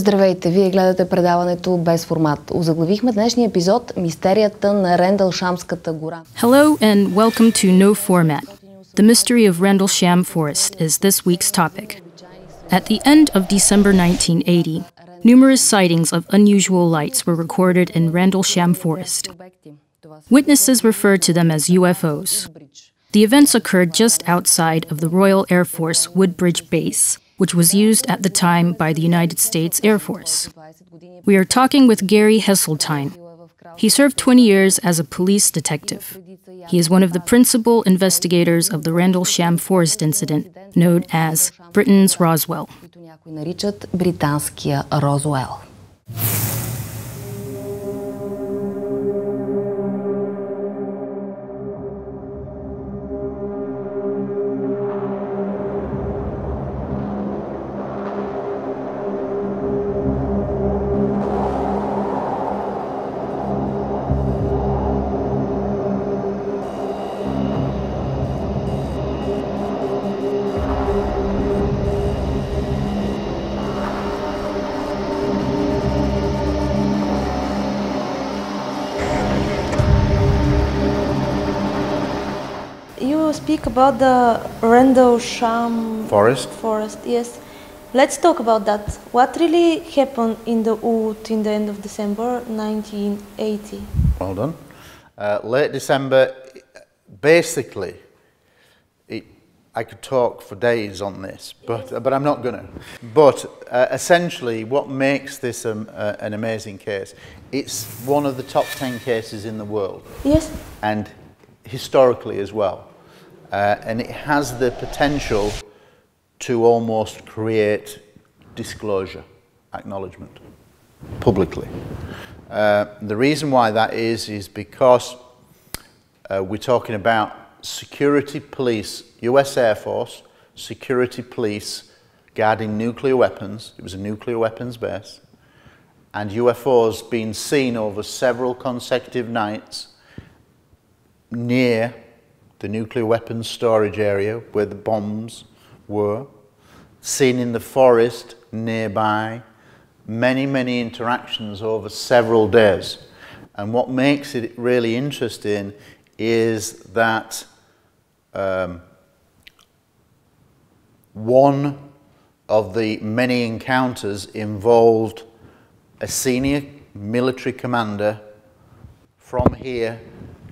Здравейте, вие гледате предаването без формат. Озаглавихме днешния епизод "Мистерията на Рендлшамската гора". Hello and welcome to No Format. The mystery of Rendlesham Forest is this week's topic. At the end of December 1980, numerous sightings of unusual lights were recorded in Rendlesham Forest. Witnesses referred to them as UFOs. The events occurred just outside of the Royal Air Force Woodbridge base, which was used at the time by the United States Air Force. We are talking with Gary Heseltine. He served 20 years as a police detective. He is one of the principal investigators of the Rendlesham Forest incident, known as Britain's Roswell. Наричат британския Розуел. You speak about the Rendlesham Forest, yes. Let's talk about that. What really happened in the wood in the end of December 1980? Well done. Late December, basically, I could talk for days on this, but I'm not going to. But essentially, what makes this an amazing case, it's one of the top 10 cases in the world. Yes. And historically as well. And it has the potential to almost create disclosure, acknowledgement, publicly. The reason why that is because we're talking about security police, US Air Force, security police guarding nuclear weapons. It was a nuclear weapons base. And UFOs being seen over several consecutive nights near the nuclear weapons storage area where the bombs were, seen in the forest nearby, many interactions over several days. And what makes it really interesting is that one of the many encounters involved a senior military commander from here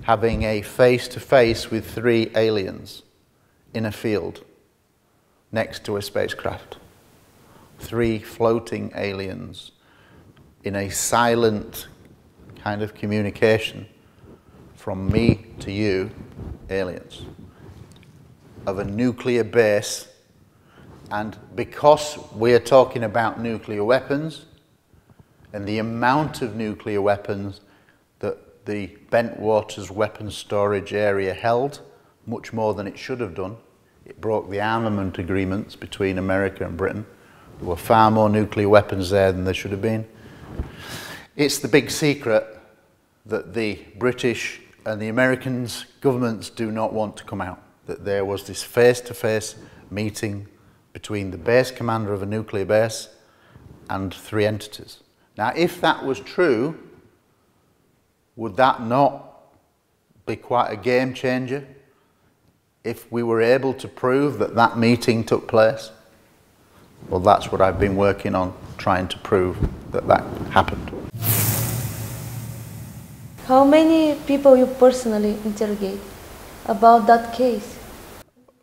having a face-to-face with 3 aliens in a field next to a spacecraft. 3 floating aliens in a silent kind of communication from me to you, aliens, of a nuclear base. And because we are talking about nuclear weapons and the amount of nuclear weapons that the Bentwaters weapons storage area held, much more than it should have done. It broke the armament agreements between America and Britain. There were far more nuclear weapons there than there should have been. It's the big secret that the British and the Americans governments do not want to come out, that there was this face-to-face meeting between the base commander of a nuclear base and 3 entities. Now, if that was true, would that not be quite a game changer if we were able to prove that that meeting took place? Well, that's what I've been working on, trying to prove that that happened. How many people you personally interrogate about that case?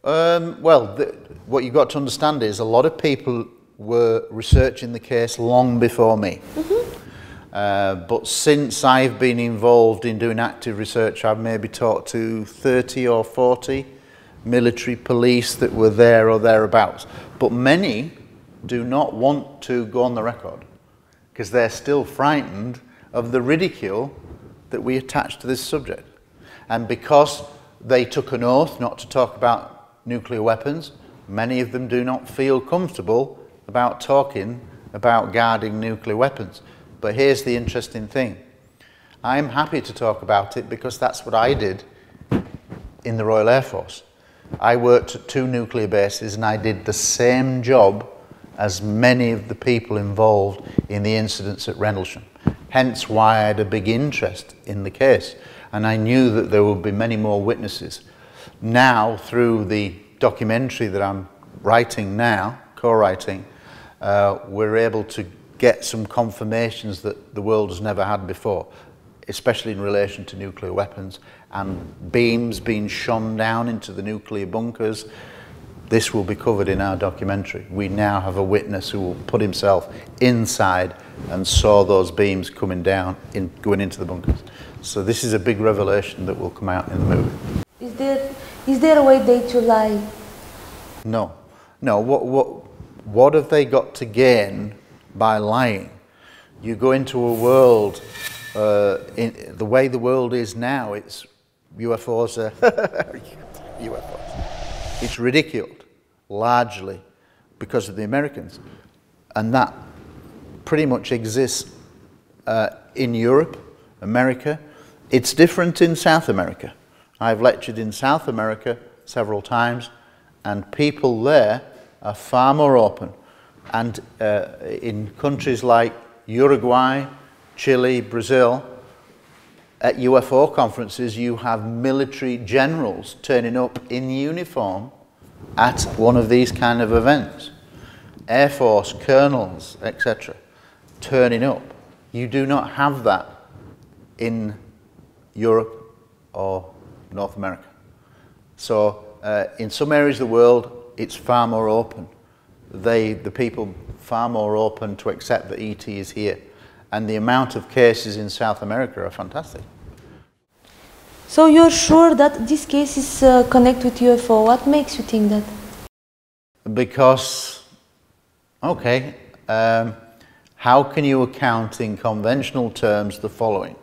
Well, what you've got to understand is a lot of people were researching the case long before me. Mm-hmm. But since I've been involved in doing active research, I've maybe talked to 30 or 40 military police that were there or thereabouts. But many do not want to go on the record because they're still frightened of the ridicule that we attach to this subject. And because they took an oath not to talk about nuclear weapons, many of them do not feel comfortable about talking about guarding nuclear weapons. But here's the interesting thing. I'm happy to talk about it because that's what I did in the Royal Air Force. I worked at 2 nuclear bases and I did the same job as many of the people involved in the incidents at Rendlesham. Hence why I had a big interest in the case, and I knew that there would be many more witnesses. Now, through the documentary that I'm writing now, co-writing, we're able to get some confirmations that the world has never had before, especially in relation to nuclear weapons and beams being shone down into the nuclear bunkers. This will be covered in our documentary. We now have a witness who will put himself inside and saw those beams coming down, going into the bunkers. So this is a big revelation that will come out in the movie. Is there a way they to lie? No. No, what have they got to gain by lying? You go into a world, in the way the world is now, it's UFOs are UFOs. It's ridiculed, largely because of the Americans. And that pretty much exists in Europe, America. It's different in South America. I've lectured in South America several times, and people there are far more open. And in countries like Uruguay, Chile, Brazil, at UFO conferences, you have military generals turning up in uniform at one of these kind of events. Air Force colonels, etc., turning up. You do not have that in Europe or North America. So in some areas of the world, it's far more open. The people far more open to accept that ET is here. And the amount of cases in South America are fantastic. So you're sure that this case is connected with UFO? What makes you think that? Because, okay, how can you account in conventional terms the following?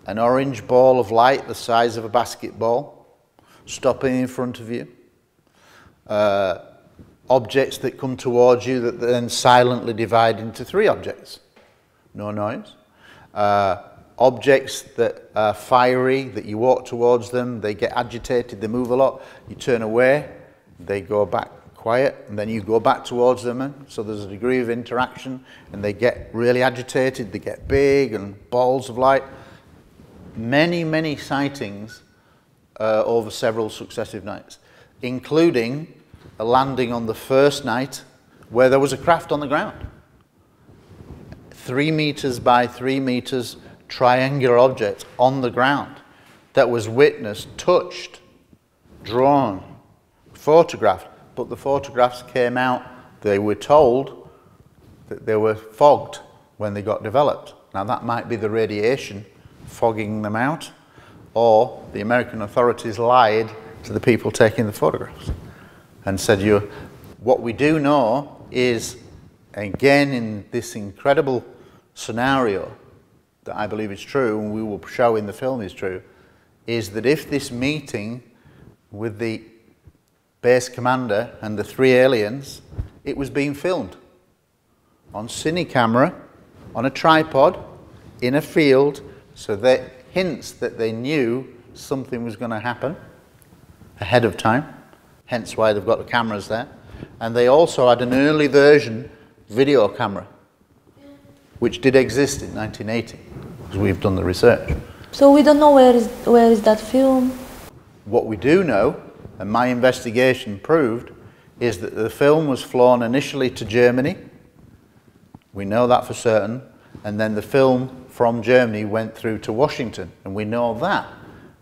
An orange ball of light the size of a basketball stopping in front of you. Objects that come towards you that then silently divide into three objects. No noise. Objects that are fiery, that you walk towards them, they get agitated, they move a lot, you turn away, they go back quiet, and then you go back towards them, and so there's a degree of interaction, and they get really agitated, they get big, and balls of light. Many, many sightings over several successive nights, including a landing on the first night where there was a craft on the ground. 3 meters by 3 meters triangular object on the ground that was witnessed, touched, drawn, photographed, but the photographs came out, they were told that they were fogged when they got developed. Now that might be the radiation fogging them out, or the American authorities lied to the people taking the photographs and said, what we do know is, again in this incredible scenario that I believe is true, and we will show in the film is true, is that if this meeting with the base commander and the 3 aliens, it was being filmed on cine camera, on a tripod, in a field, so that hints that they knew something was going to happen ahead of time, hence why they've got the cameras there. And they also had an early version video camera, which did exist in 1980, because we've done the research. So we don't know where is that film? What we do know, and my investigation proved, is that the film was flown initially to Germany. We know that for certain. And then the film from Germany went through to Washington. And we know that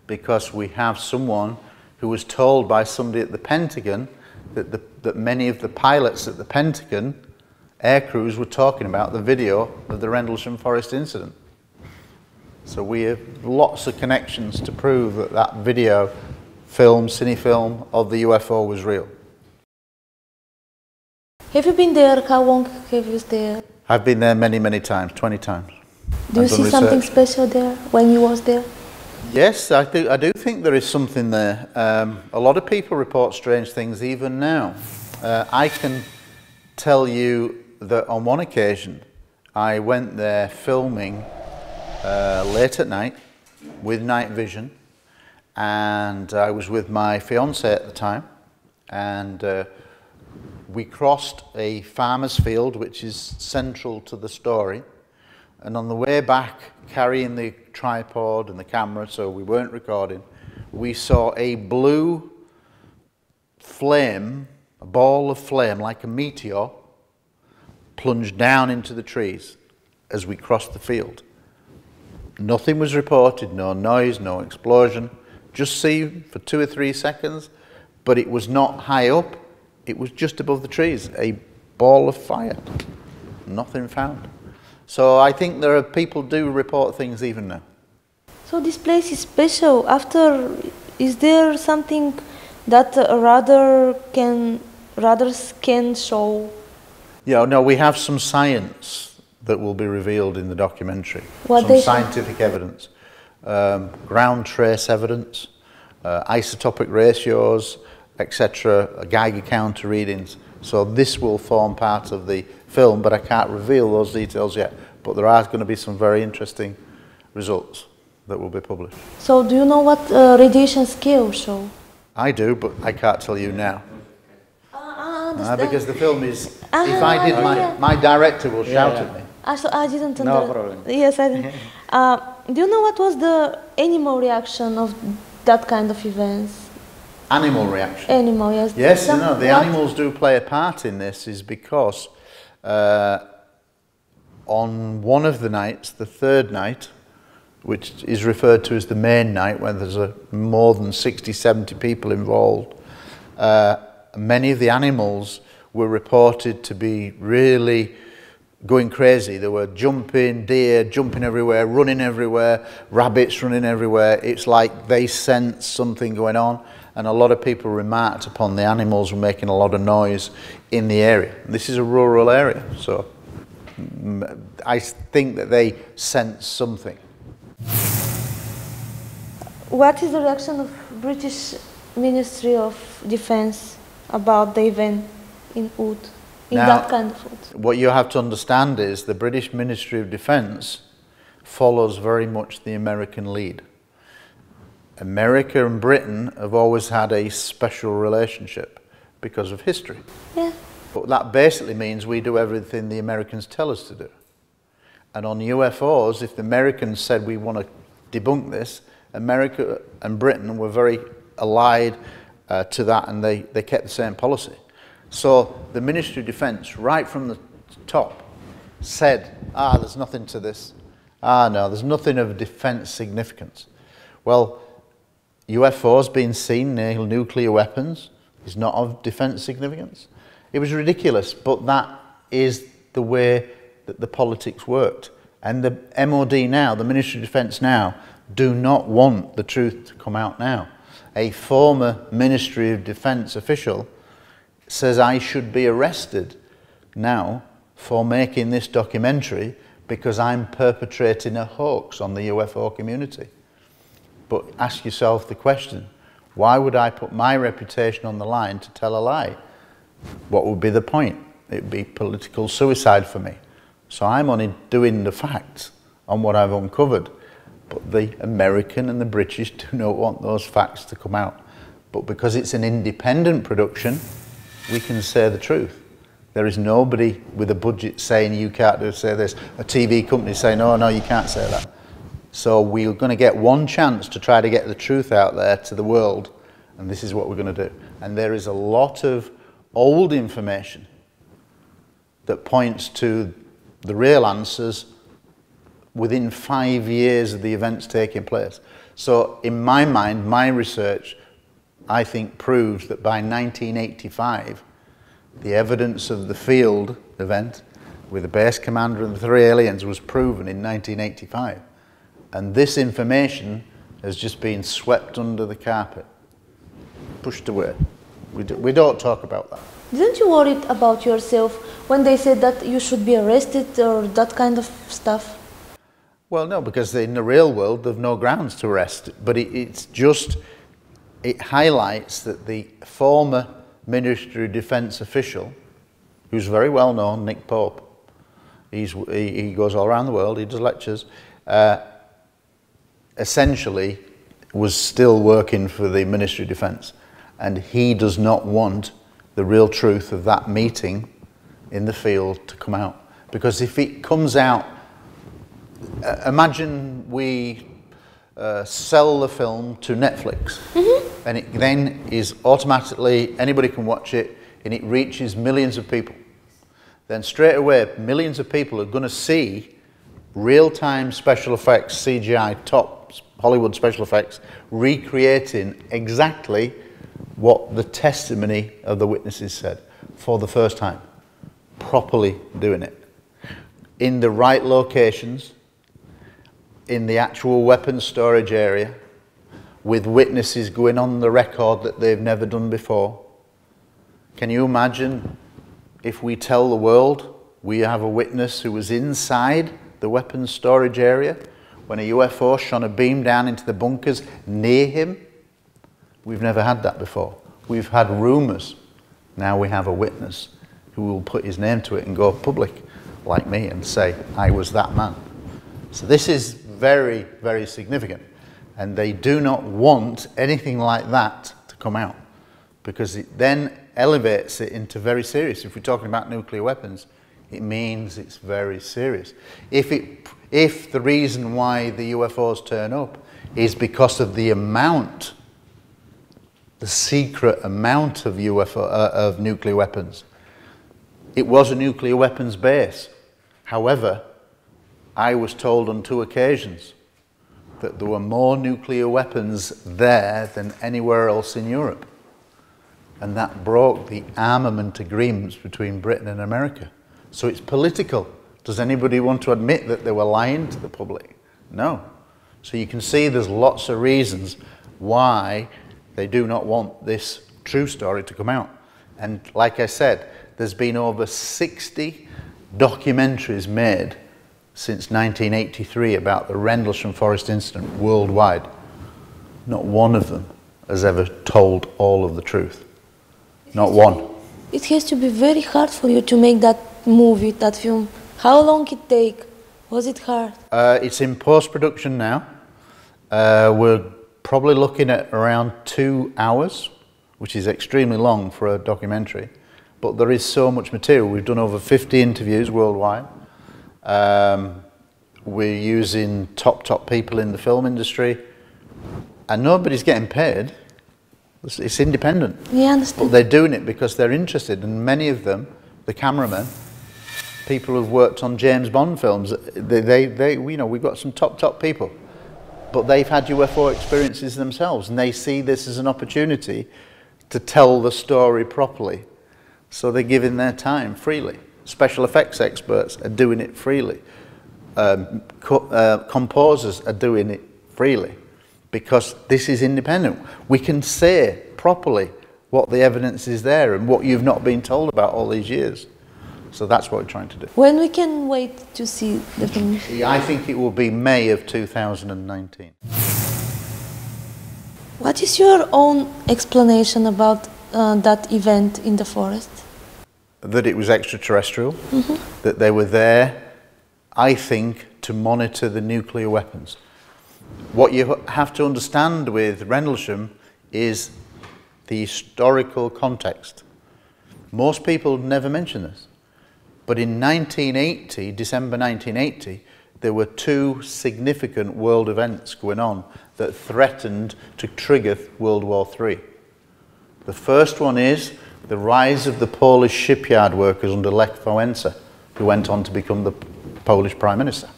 because we have someone who was told by somebody at the Pentagon that many of the pilots at the Pentagon air crews were talking about the video of the Rendlesham Forest incident. So we have lots of connections to prove that that video film, cine-film of the UFO was real. Have you been there? How long have you stayed there? I've been there many, many times, 20 times. Do you see something special there when you was there? Yes, I do think there is something there. A lot of people report strange things even now. I can tell you that on one occasion I went there filming late at night with night vision, and I was with my fiancée at the time, and we crossed a farmer's field, which is central to the story, and on the way back, carrying the tripod and the camera, so we weren't recording, we saw a blue flame, a ball of flame like a meteor, plunge down into the trees as we crossed the field. Nothing was reported, no noise, no explosion, just seen for 2 or 3 seconds, but it was not high up, it was just above the trees, a ball of fire, nothing found. So I think there are people do report things even now. So this place is special. Is there something that radars can show? Yeah, no, we have some science that will be revealed in the documentary. What some scientific evidence, ground trace evidence, isotopic ratios, etc., Geiger counter readings. So this will form part of the film, but I can't reveal those details yet. But there are going to be some very interesting results that will be published. So do you know what radiation scale show? I do, but I can't tell you now. Because the film is, if I did, my director will shout at me. So I didn't understand. No problem. Yes, I didn't. Do you know what was the animal reaction of that kind of events? Animal reaction? Animal, yes. Yes, no, the animals do play a part in this, is because on one of the nights, the third night, which is referred to as the main night, when there's more than 60, 70 people involved, many of the animals were reported to be really going crazy. They were jumping, deer jumping everywhere, running everywhere, rabbits running everywhere. It's like they sense something going on, and a lot of people remarked upon the animals were making a lot of noise in the area. This is a rural area, so I think that they sense something. What is the reaction of British Ministry of Defence about the event in Oud, that kind of Oud? What you have to understand is the British Ministry of Defence follows very much the American lead. America and Britain have always had a special relationship because of history. Yeah. But that basically means we do everything the Americans tell us to do. And on UFOs, if the Americans said we want to debunk this, America and Britain were very allied to that, and they kept the same policy. So the Ministry of Defence, right from the top, said, there's nothing to this. No, there's nothing of defence significance. Well, UFOs being seen near nuclear weapons is not of defence significance. It was ridiculous, but that is the way that the politics worked. And the MOD now, the Ministry of Defence now, do not want the truth to come out now. A former Ministry of Defence official says I should be arrested now for making this documentary because I'm perpetrating a hoax on the UFO community. But ask yourself the question, why would I put my reputation on the line to tell a lie? What would be the point? It would be political suicide for me. So I'm only doing the facts on what I've uncovered. But the American and the British do not want those facts to come out. But because it's an independent production, we can say the truth. There is nobody with a budget saying you can't say this. A TV company saying, no, you can't say that. So we're going to get one chance to try to get the truth out there to the world, and this is what we're going to do. And there is a lot of old information that points to the real answers within 5 years of the events taking place. So in my mind, my research, I think, proves that by 1985, the evidence of the field event with the base commander and the 3 aliens was proven in 1985. And this information has just been swept under the carpet, pushed away. We don't talk about that. Didn't you worry about yourself when they said that you should be arrested or that kind of stuff? Well, no, because in the real world, there's no grounds to arrest. But it highlights that the former Ministry of Defence official, who's very well known, Nick Pope, he goes all around the world, he does lectures, essentially was still working for the Ministry of Defence. And he does not want the real truth of that meeting in the field to come out. Because if it comes out, imagine we sell the film to Netflix, and it then is automatically, anybody can watch it, and it reaches millions of people. Then straight away, millions of people are going to see real-time special effects, CGI, top Hollywood special effects, recreating exactly what the testimony of the witnesses said for the first time, properly doing it. In the right locations, in the actual weapons storage area, with witnesses going on the record that they've never done before. Can you imagine if we tell the world we have a witness who was inside the weapons storage area when a UFO shone a beam down into the bunkers near him? We've never had that before. We've had rumours. Now we have a witness who will put his name to it and go public, like me, and say, I was that man. So this is very, very significant. And they do not want anything like that to come out, because it then elevates it into very serious. If we're talking about nuclear weapons, it means it's very serious. If the reason why the UFOs turn up is because of the amount, the secret amount of of nuclear weapons, it was a nuclear weapons base. However, I was told on 2 occasions that there were more nuclear weapons there than anywhere else in Europe. And that broke the armament agreements between Britain and America. So it's political. Does anybody want to admit that they were lying to the public? No. So you can see there's lots of reasons why they do not want this true story to come out. And like I said, there's been over 60 documentaries made since 1983 about the Rendlesham Forest incident worldwide. Not one of them has ever told all of the truth. Not one. It has to be very hard for you to make that movie, that film. How long it take? Was it hard? It's in post-production now. We're probably looking at around 2 hours, which is extremely long for a documentary. But there is so much material. We've done over 50 interviews worldwide. We're using top people in the film industry, and nobody's getting paid. It's independent. Yeah, I understand. But they're doing it because they're interested, and many of them, the cameramen, people who've worked on James Bond films, you know, we've got some top people, but they've had UFO experiences themselves, and they see this as an opportunity to tell the story properly. So they're giving their time freely. Special effects experts are doing it freely. Composers are doing it freely, because this is independent. We can say properly what the evidence is there and what you've not been told about all these years. So that's what we're trying to do. When we can wait to see the film? I think it will be May of 2019. What is your own explanation about that event in the forest? That it was extraterrestrial, that they were there, I think, to monitor the nuclear weapons. What you have to understand with Rendlesham is the historical context. Most people never mention this, but in 1980, December 1980, there were 2 significant world events going on that threatened to trigger World War III. The first one is the rise of the Polish shipyard workers under Lech Wałęsa, who went on to become the Polish Prime Minister.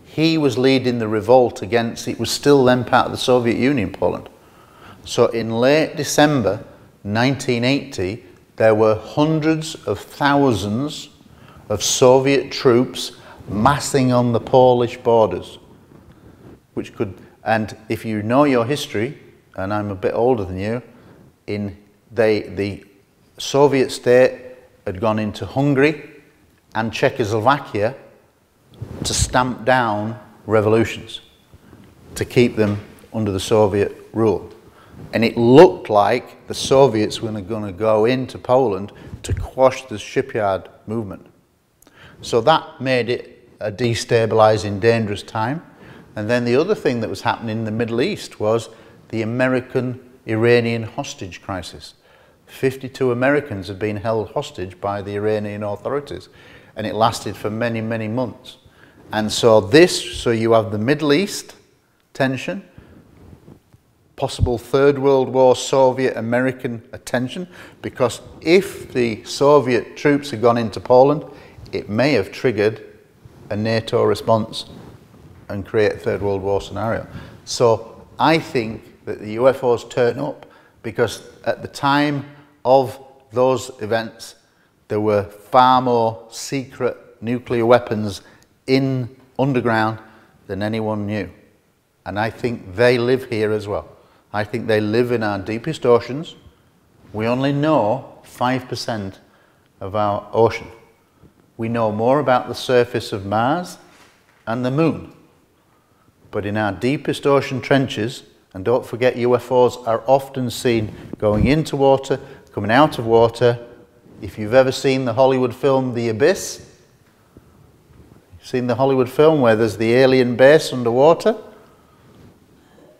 He was leading the revolt against, it was still then part of the Soviet Union, Poland. So in late December 1980, there were hundreds of thousands of Soviet troops massing on the Polish borders, which could, and if you know your history, and I'm a bit older than you, the Soviet state had gone into Hungary and Czechoslovakia to stamp down revolutions, to keep them under the Soviet rule. And it looked like the Soviets were going to go into Poland to quash the shipyard movement. So that made it a destabilizing, dangerous time. And then the other thing that was happening in the Middle East was the American-Iranian hostage crisis. 52 Americans had been held hostage by the Iranian authorities, and it lasted for many, many months. And so you have the Middle East tension, possible Third World War Soviet-American tension, because if the Soviet troops had gone into Poland, it may have triggered a NATO response and create a Third World War scenario. So I think that the UFOs turn up because at the time of those events, there were far more secret nuclear weapons underground than anyone knew. And I think they live here as well. I think they live in our deepest oceans. We only know 5% of our ocean. We know more about the surface of Mars and the Moon. But in our deepest ocean trenches, and don't forget UFOs are often seen going into water, coming out of water. If you've ever seen the Hollywood film The Abyss, seen the Hollywood film where there's the alien base underwater?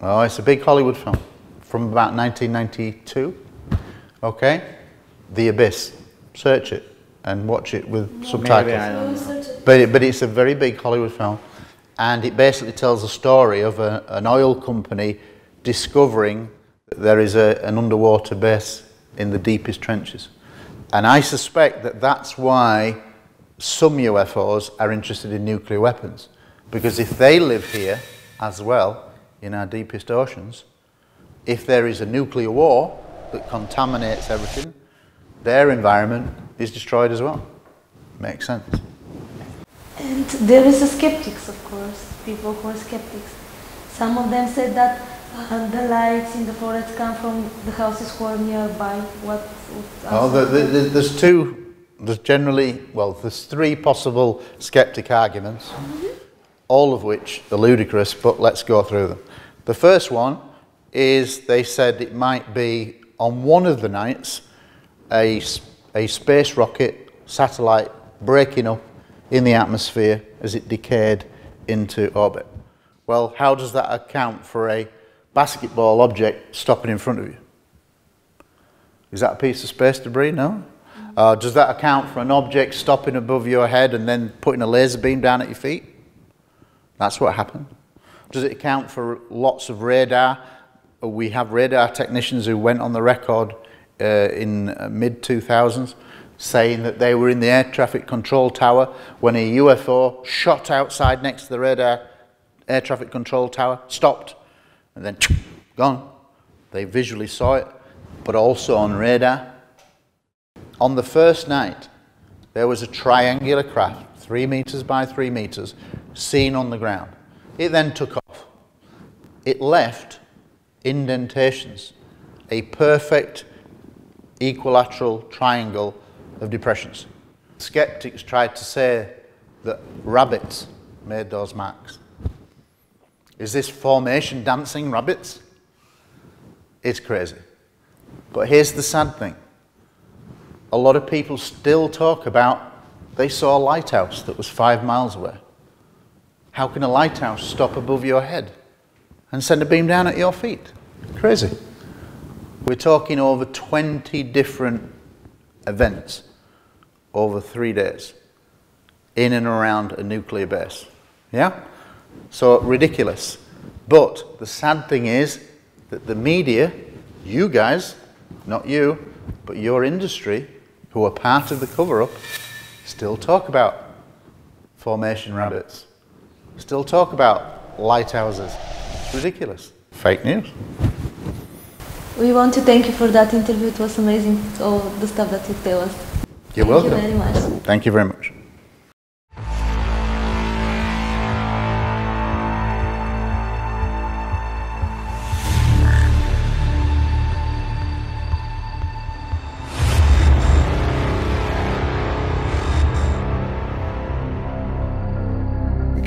Oh, it's a big Hollywood film from about 1992. Okay? The Abyss. Search it and watch it with subtitles. But it's a very big Hollywood film, and it basically tells a story of an oil company discovering that there is an underwater base in the deepest trenches. And I suspect that that's why some UFOs are interested in nuclear weapons, because if they live here as well, in our deepest oceans, if there is a nuclear war that contaminates everything, their environment is destroyed as well. Makes sense. And there is a skeptics, of course, people who are skeptics. Some of them said that the lights in the forest come from the houses who are nearby. There's three possible skeptic arguments, all of which are ludicrous, but let's go through them. The first one is they said it might be on one of the nights a space rocket satellite breaking up in the atmosphere as it decayed into orbit. Well, how does that account for a basketball object stopping in front of you? Is that a piece of space debris? No? Does that account for an object stopping above your head and then putting a laser beam down at your feet? That's what happened. Does it account for lots of radar? We have radar technicians who went on the record in mid-2000s saying that they were in the air traffic control tower when a UFO shot outside next to the radar air traffic control tower, stopped, and then gone. They visually saw it, but also on radar. On the first night, there was a triangular craft, 3 meters by 3 meters, seen on the ground. It then took off. It left indentations, a perfect equilateral triangle of depressions. Skeptics tried to say that rabbits made those marks. Is this formation dancing rabbits? It's crazy. But here's the sad thing. A lot of people still talk about they saw a lighthouse that was 5 miles away. How can a lighthouse stop above your head and send a beam down at your feet? Crazy. We're talking over 20 different events over 3 days in and around a nuclear base. Yeah? So ridiculous. But the sad thing is that the media, you guys, not you, but your industry, who are part of the cover-up, still talk about formation rabbits, still talk about lighthouses. It's ridiculous. Fake news. We want to thank you for that interview. It was amazing, all the stuff that you tell us. You're welcome. Thank you very much. Thank you very much.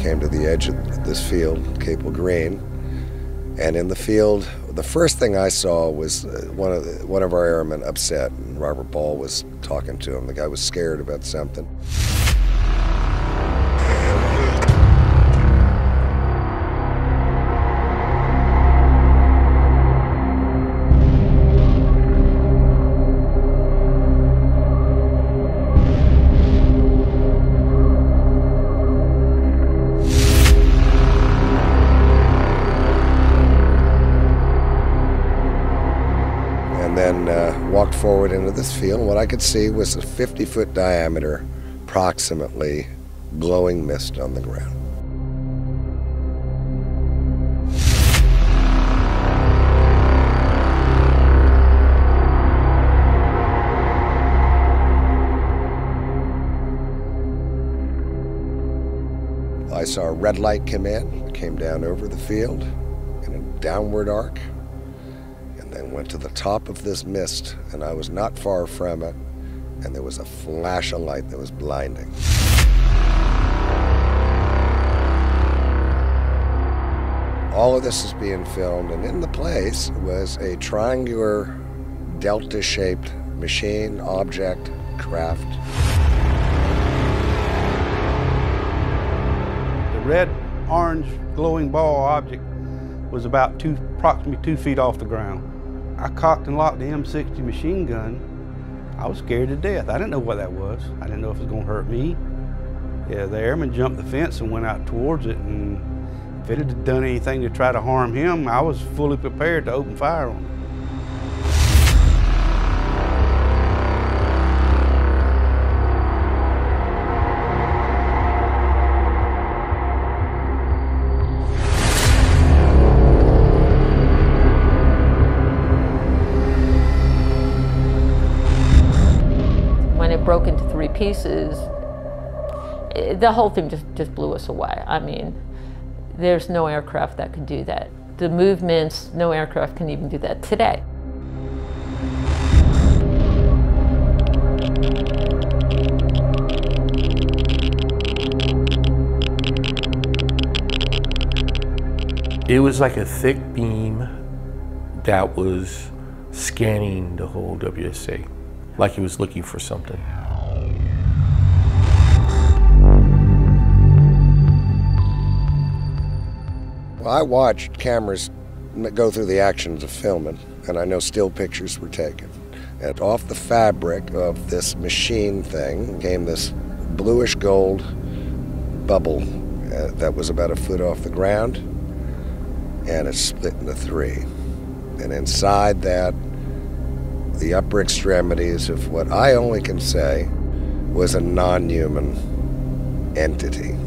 Came to the edge of this field, Cape Green, and in the field, the first thing I saw was one of our airmen upset, and Robert Ball was talking to him. The guy was scared about something. then walked forward into this field. What I could see was a 50-foot diameter, approximately, glowing mist on the ground. I saw a red light come in, came down over the field in a downward arc, and then went to the top of this mist, and I was not far from it, and there was a flash of light that was blinding. All of this is being filmed, and in the place was a triangular, delta-shaped machine, object, craft. Red, orange, glowing ball object was about approximately 2 feet off the ground. I cocked and locked the M60 machine gun. I was scared to death. I didn't know what that was. I didn't know if it was going to hurt me. Yeah, the airman jumped the fence and went out towards it, and if it had done anything to try to harm him, I was fully prepared to open fire on it. Broke into 3 pieces, the whole thing just blew us away. I mean, there's no aircraft that could do that. The movements, no aircraft can even do that today. It was like a thick beam that was scanning the whole WSA, like he was looking for something. Well, I watched cameras go through the actions of filming, and I know still pictures were taken. And off the fabric of this machine thing came this bluish gold bubble that was about 1 foot off the ground, and it split into 3. And inside that, the upper extremities of what I only can say was a non-human entity.